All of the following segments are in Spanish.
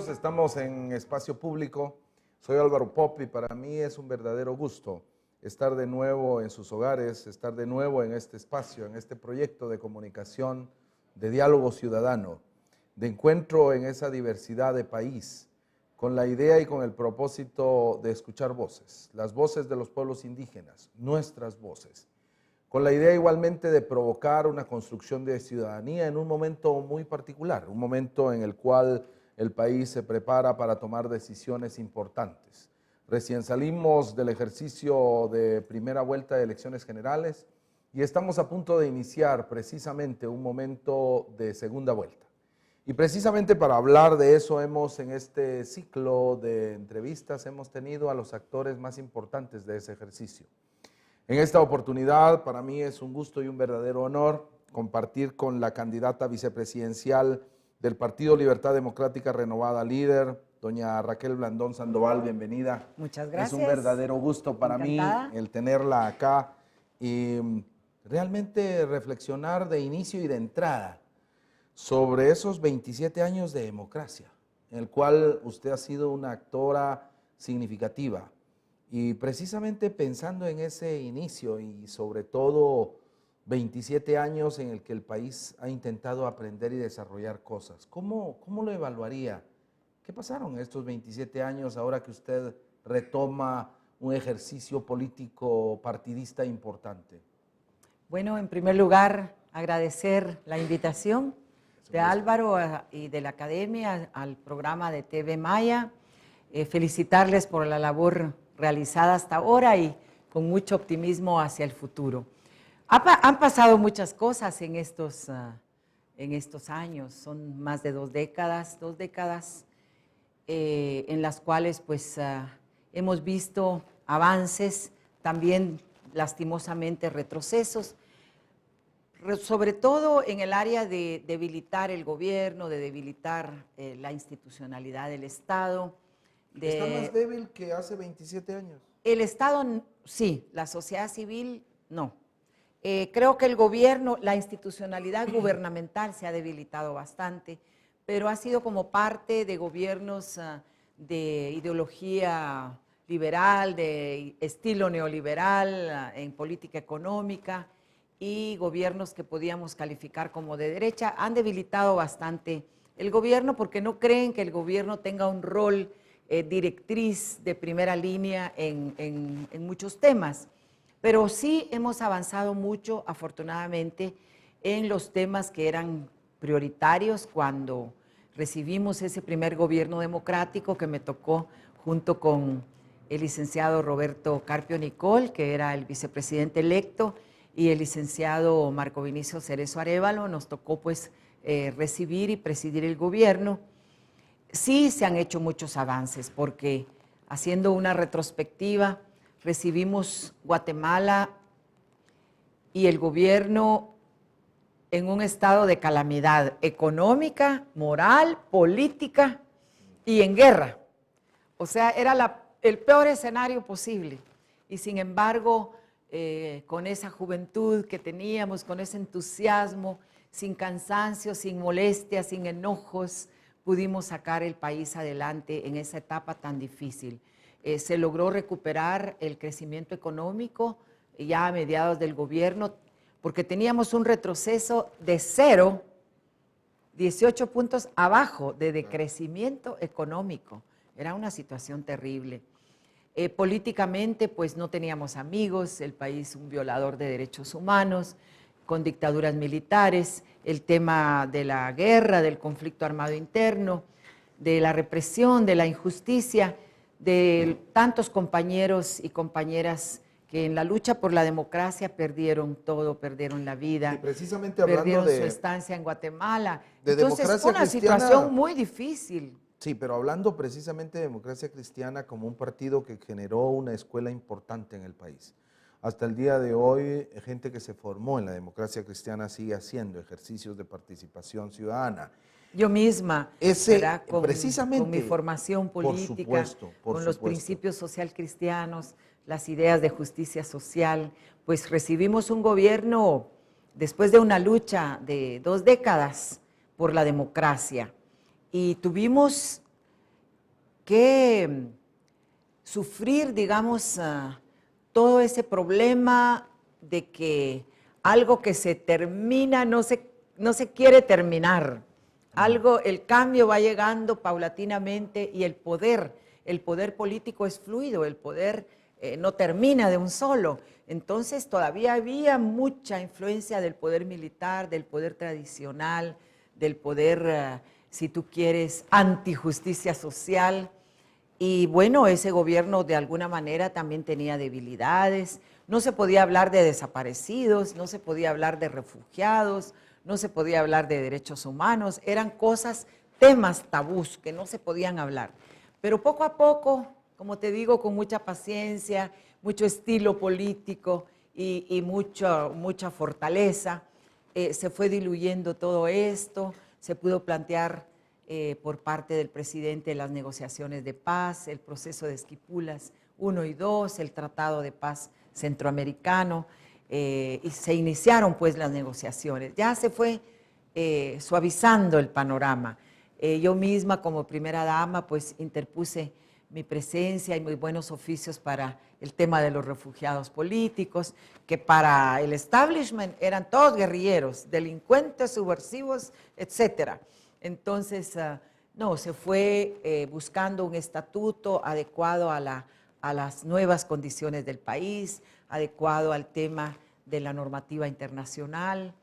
Bienvenidos, estamos en Espacio Público. Soy Álvaro Pop y para mí es un verdadero gusto estar de nuevo en sus hogares, estar de nuevo en este espacio, en este proyecto de comunicación, de diálogo ciudadano, de encuentro en esa diversidad de país, con la idea y con el propósito de escuchar voces, las voces de los pueblos indígenas, nuestras voces, con la idea igualmente de provocar una construcción de ciudadanía en un momento muy particular, un momento en el cual el país se prepara para tomar decisiones importantes. Recién salimos del ejercicio de primera vuelta de elecciones generales y estamos a punto de iniciar precisamente un momento de segunda vuelta. Y precisamente para hablar de eso en este ciclo de entrevistas, hemos tenido a los actores más importantes de ese ejercicio. En esta oportunidad, para mí es un gusto y un verdadero honor compartir con la candidata vicepresidencial del Partido Libertad Democrática Renovada Líder, doña Raquel Blandón Sandoval, bienvenida. Muchas gracias. Es un verdadero gusto para mí el tenerla acá y realmente reflexionar de inicio y de entrada sobre esos 27 años de democracia, en el cual usted ha sido una actora significativa. Y precisamente pensando en ese inicio y sobre todo 27 años en el que el país ha intentado aprender y desarrollar cosas, ¿cómo lo evaluaría? ¿Qué pasaron estos 27 años ahora que usted retoma un ejercicio político partidista importante? Bueno, en primer lugar, agradecer la invitación de Álvaro y de la Academia al programa de TV Maya, felicitarles por la labor realizada hasta ahora y con mucho optimismo hacia el futuro. Han pasado muchas cosas en estos años, son más de 2 décadas, en las cuales pues hemos visto avances, también lastimosamente retrocesos, sobre todo en el área de debilitar el gobierno, de debilitar la institucionalidad del Estado. ¿Está más débil que hace 27 años? El Estado sí, la sociedad civil no. Creo que el gobierno, la institucionalidad gubernamental se ha debilitado bastante, pero ha sido como parte de gobiernos de ideología liberal, de estilo neoliberal en política económica y gobiernos que podíamos calificar como de derecha. Han debilitado bastante el gobierno porque no creen que el gobierno tenga un rol directriz de primera línea en muchos temas, pero sí hemos avanzado mucho, afortunadamente, en los temas que eran prioritarios cuando recibimos ese primer gobierno democrático que me tocó junto con el licenciado Roberto Carpio Nicol, que era el vicepresidente electo, y el licenciado Marco Vinicio Cerezo Arévalo. Nos tocó pues recibir y presidir el gobierno. Sí se han hecho muchos avances porque haciendo una retrospectiva recibimos Guatemala y el gobierno en un estado de calamidad económica, moral, política y en guerra. O sea, era el peor escenario posible y sin embargo con esa juventud que teníamos, con ese entusiasmo, sin cansancio, sin molestias, sin enojos, pudimos sacar el país adelante en esa etapa tan difícil. Se logró recuperar el crecimiento económico ya a mediados del gobierno, porque teníamos un retroceso de 18 puntos abajo de decrecimiento económico. Era una situación terrible. Políticamente, pues no teníamos amigos, el país un violador de derechos humanos, con dictaduras militares, el tema de la guerra, del conflicto armado interno, de la represión, de la injusticia, de tantos compañeros y compañeras que en la lucha por la democracia perdieron todo, perdieron la vida, precisamente perdieron su estancia en Guatemala. Entonces fue una situación muy difícil. Sí, pero hablando precisamente de Democracia Cristiana como un partido que generó una escuela importante en el país. Hasta el día de hoy, gente que se formó en la Democracia Cristiana sigue haciendo ejercicios de participación ciudadana. Yo misma, precisamente, con mi formación política, con los principios social cristianos, las ideas de justicia social, pues recibimos un gobierno después de una lucha de 2 décadas por la democracia y tuvimos que sufrir, digamos, todo ese problema de que algo que se termina no se quiere terminar. El cambio va llegando paulatinamente y el poder político es fluido, el poder no termina de un solo. Entonces todavía había mucha influencia del poder militar, del poder tradicional, del poder, si tú quieres, antijusticia social. Y bueno, ese gobierno de alguna manera también tenía debilidades. No se podía hablar de desaparecidos, no se podía hablar de refugiados, no se podía hablar de derechos humanos. Eran cosas, temas tabús que no se podían hablar. Pero poco a poco, como te digo, con mucha paciencia, mucho estilo político y mucha fortaleza, se fue diluyendo todo esto, se pudo plantear por parte del presidente las negociaciones de paz, el proceso de Esquipulas 1 y 2, el Tratado de Paz Centroamericano, y se iniciaron pues las negociaciones. Ya se fue suavizando el panorama. Yo misma como primera dama pues interpuse mi presencia y muy buenos oficios para el tema de los refugiados políticos, que para el establishment eran todos guerrilleros, delincuentes, subversivos, etcétera. Entonces, no, se fue buscando un estatuto adecuado a las nuevas condiciones del país, adecuado al tema de la normativa internacional.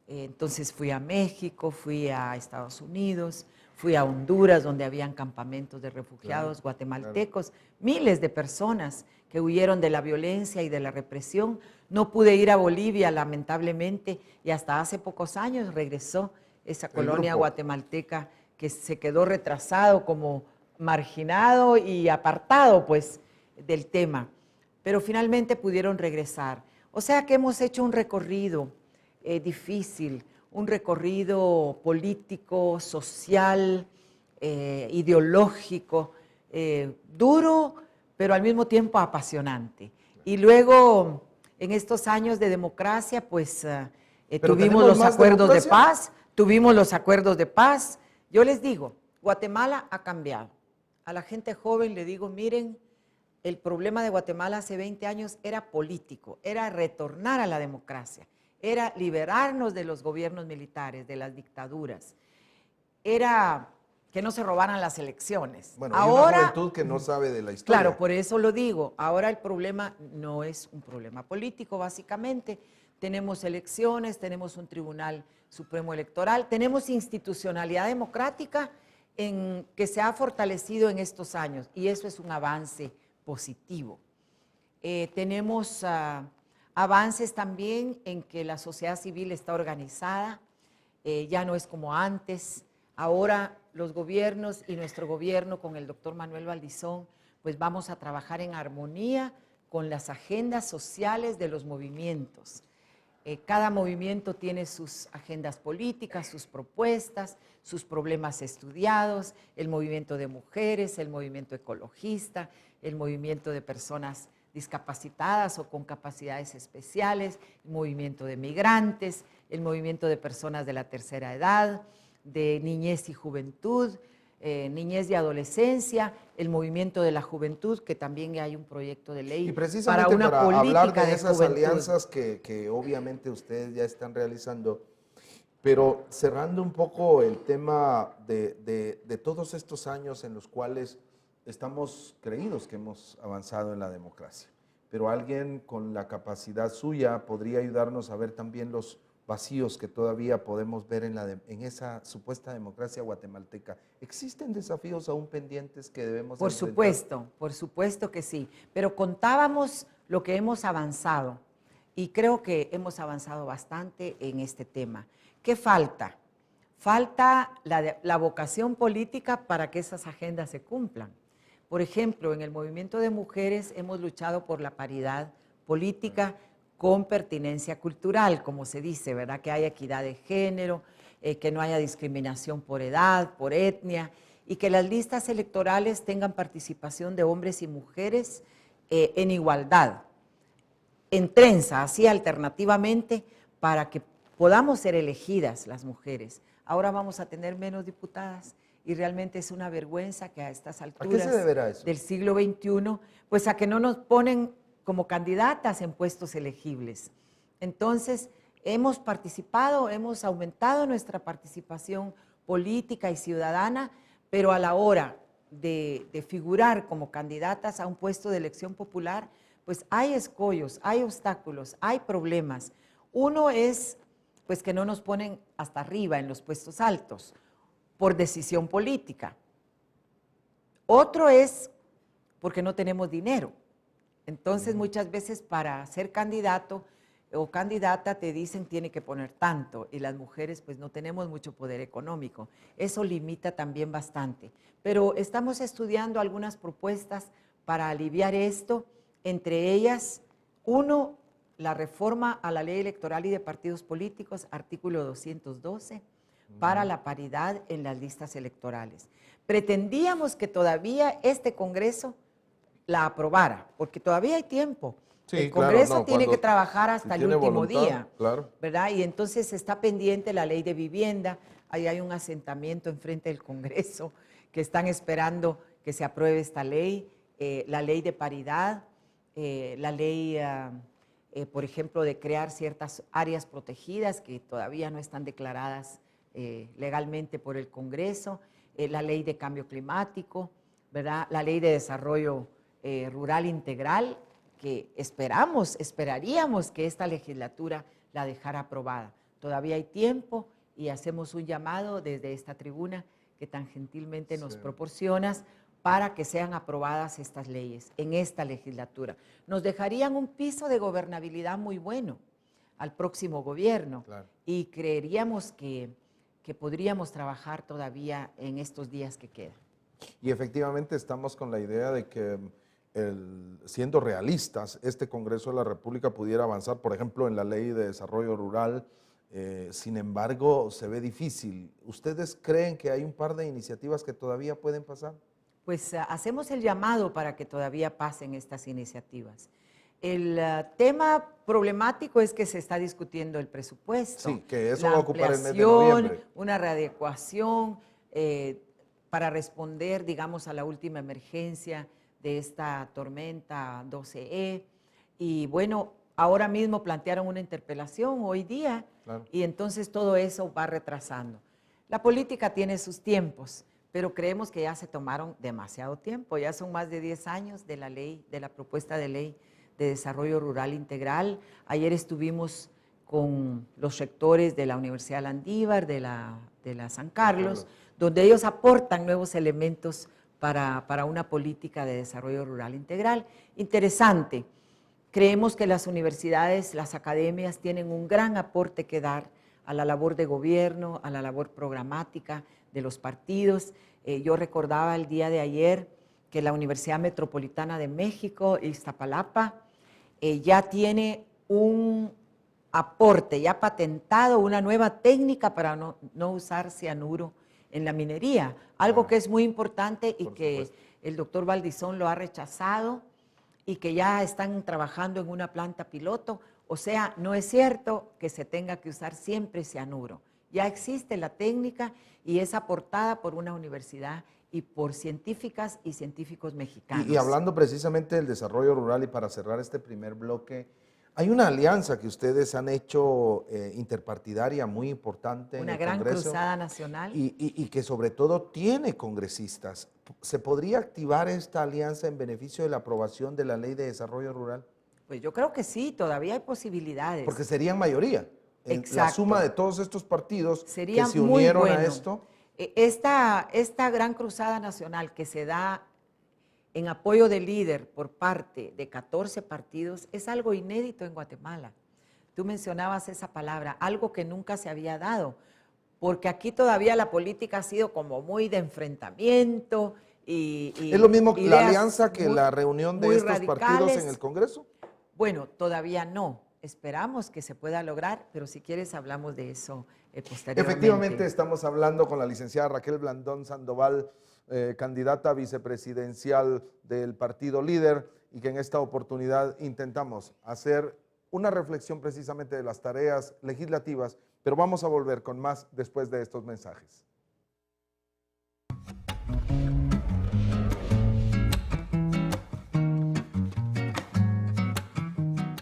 Entonces fui a México, fui a Estados Unidos, fui a Honduras, donde habían campamentos de refugiados guatemaltecos, miles de personas que huyeron de la violencia y de la represión. No pude ir a Bolivia, lamentablemente, y hasta hace pocos años regresó esa colonia guatemalteca que se quedó retrasado, como marginado y apartado pues del tema, pero finalmente pudieron regresar. O sea que hemos hecho un recorrido difícil, un recorrido político, social, ideológico, duro, pero al mismo tiempo apasionante. Y luego, en estos años de democracia, pues tuvimos los acuerdos de paz, Yo les digo, Guatemala ha cambiado. A la gente joven le digo, miren, el problema de Guatemala hace 20 años era político, era retornar a la democracia, era liberarnos de los gobiernos militares, de las dictaduras, era que no se robaran las elecciones. Bueno, ahora, hay una juventud que no sabe de la historia. Claro, por eso lo digo. Ahora el problema no es un problema político, básicamente. Tenemos elecciones, tenemos un Tribunal Supremo Electoral, tenemos institucionalidad democrática que se ha fortalecido en estos años, y eso es un avance positivo. Tenemos avances también en que la sociedad civil está organizada, ya no es como antes. Ahora los gobiernos y nuestro gobierno con el doctor Manuel Valdizón, pues vamos a trabajar en armonía con las agendas sociales de los movimientos. Cada movimiento tiene sus agendas políticas, sus propuestas, sus problemas estudiados, el movimiento de mujeres, el movimiento ecologista, el movimiento de personas discapacitadas o con capacidades especiales, el movimiento de migrantes, el movimiento de personas de la tercera edad, de niñez y juventud, niñez y adolescencia, el movimiento de la juventud, que también hay un proyecto de ley y precisamente para una política hablar de esas juventud. alianzas que obviamente ustedes ya están realizando, pero cerrando un poco el tema de todos estos años en los cuales estamos creídos que hemos avanzado en la democracia, pero alguien con la capacidad suya podría ayudarnos a ver también los vacíos que todavía podemos ver en esa supuesta democracia guatemalteca. ¿Existen desafíos aún pendientes que debemos enfrentar? Por supuesto que sí, pero contábamos lo que hemos avanzado y creo que hemos avanzado bastante en este tema. ¿Qué falta? Falta la vocación política para que esas agendas se cumplan. Por ejemplo, en el movimiento de mujeres hemos luchado por la paridad política con pertinencia cultural, como se dice, ¿verdad? Que haya equidad de género, que no haya discriminación por edad, por etnia, y que las listas electorales tengan participación de hombres y mujeres en igualdad, en trenza, así alternativamente, para que podamos ser elegidas las mujeres. Ahora vamos a tener menos diputadas y realmente es una vergüenza que a estas ¿A alturas qué se deberá eso? del siglo XXI, pues a que no nos ponen como candidatas en puestos elegibles. Entonces, hemos participado, hemos aumentado nuestra participación política y ciudadana, pero a la hora de figurar como candidatas a un puesto de elección popular, pues hay escollos, hay obstáculos, hay problemas. Uno es pues que no nos ponen hasta arriba en los puestos altos por decisión política. Otro es porque no tenemos dinero. Entonces muchas veces para ser candidato o candidata te dicen tiene que poner tanto y las mujeres pues no tenemos mucho poder económico. Eso limita también bastante. Pero estamos estudiando algunas propuestas para aliviar esto, entre ellas, uno, la reforma a la ley electoral y de partidos políticos, artículo 212, para la paridad en las listas electorales. Pretendíamos que todavía este Congreso la aprobara, porque todavía hay tiempo. Sí, el Congreso claro, no, tiene que cuando- trabajar si hasta el tiene último voluntad, día, claro. ¿verdad? Y entonces está pendiente la ley de vivienda, ahí hay un asentamiento enfrente del Congreso que están esperando que se apruebe esta ley, la ley de paridad, la ley, por ejemplo, de crear ciertas áreas protegidas que todavía no están declaradas legalmente por el Congreso, la ley de cambio climático, ¿verdad? La ley de desarrollo rural integral, que esperaríamos que esta legislatura la dejara aprobada. Todavía hay tiempo y hacemos un llamado desde esta tribuna que tan gentilmente nos proporcionas para que sean aprobadas estas leyes en esta legislatura. Nos dejarían un piso de gobernabilidad muy bueno al próximo gobierno, Claro. y creeríamos que podríamos trabajar todavía en estos días que quedan. Y efectivamente estamos con la idea de que, siendo realistas, este Congreso de la República pudiera avanzar, por ejemplo, en la Ley de Desarrollo Rural. Sin embargo, se ve difícil. ¿Ustedes creen que hay un par de iniciativas que todavía pueden pasar? Pues hacemos el llamado para que todavía pasen estas iniciativas. El tema problemático es que se está discutiendo el presupuesto. Sí, que eso la va a ocupar el mes de ampliación, noviembre. una readecuación para responder, digamos, a la última emergencia de esta tormenta 12E. Y bueno, ahora mismo plantearon una interpelación hoy día, Claro. y entonces todo eso va retrasando. La política tiene sus tiempos, pero creemos que ya se tomaron demasiado tiempo, ya son más de 10 años de la ley, de la propuesta de ley de desarrollo rural integral. Ayer estuvimos con los rectores de la Universidad Landívar, de la San Carlos, donde ellos aportan nuevos elementos para una política de desarrollo rural integral. Interesante. Creemos que las universidades, las academias tienen un gran aporte que dar a la labor de gobierno, a la labor programática de los partidos. Yo recordaba el día de ayer que la Universidad Metropolitana de México, Iztapalapa, ya tiene un aporte, ya patentado una nueva técnica para no usar cianuro en la minería, algo que es muy importante y que el doctor Valdizón lo ha rechazado, y que ya están trabajando en una planta piloto. O sea, no es cierto que se tenga que usar siempre cianuro. Ya existe la técnica y es aportada por una universidad y por científicas y científicos mexicanos. Y hablando precisamente del desarrollo rural, y para cerrar este primer bloque, hay una alianza que ustedes han hecho interpartidaria muy importante en el Congreso. Una gran cruzada nacional. Y que sobre todo tiene congresistas. ¿Se podría activar esta alianza en beneficio de la aprobación de la Ley de Desarrollo Rural? Pues yo creo que sí, todavía hay posibilidades. Porque serían mayoría. Exacto. La suma de todos estos partidos sería que se muy unieron bueno a esto. Esta gran cruzada nacional que se da en apoyo de líder por parte de 14 partidos es algo inédito en Guatemala. Tú mencionabas esa palabra, algo que nunca se había dado, porque aquí todavía la política ha sido como muy de enfrentamiento y ¿Es lo mismo la ideas alianza que muy- la reunión de muy estos partidos radicales. en el Congreso? Bueno, todavía no. Esperamos que se pueda lograr, pero si quieres hablamos de eso posteriormente. Efectivamente, estamos hablando con la licenciada Raquel Blandón Sandoval, candidata vicepresidencial del partido líder, y que en esta oportunidad intentamos hacer una reflexión precisamente de las tareas legislativas, pero vamos a volver con más después de estos mensajes.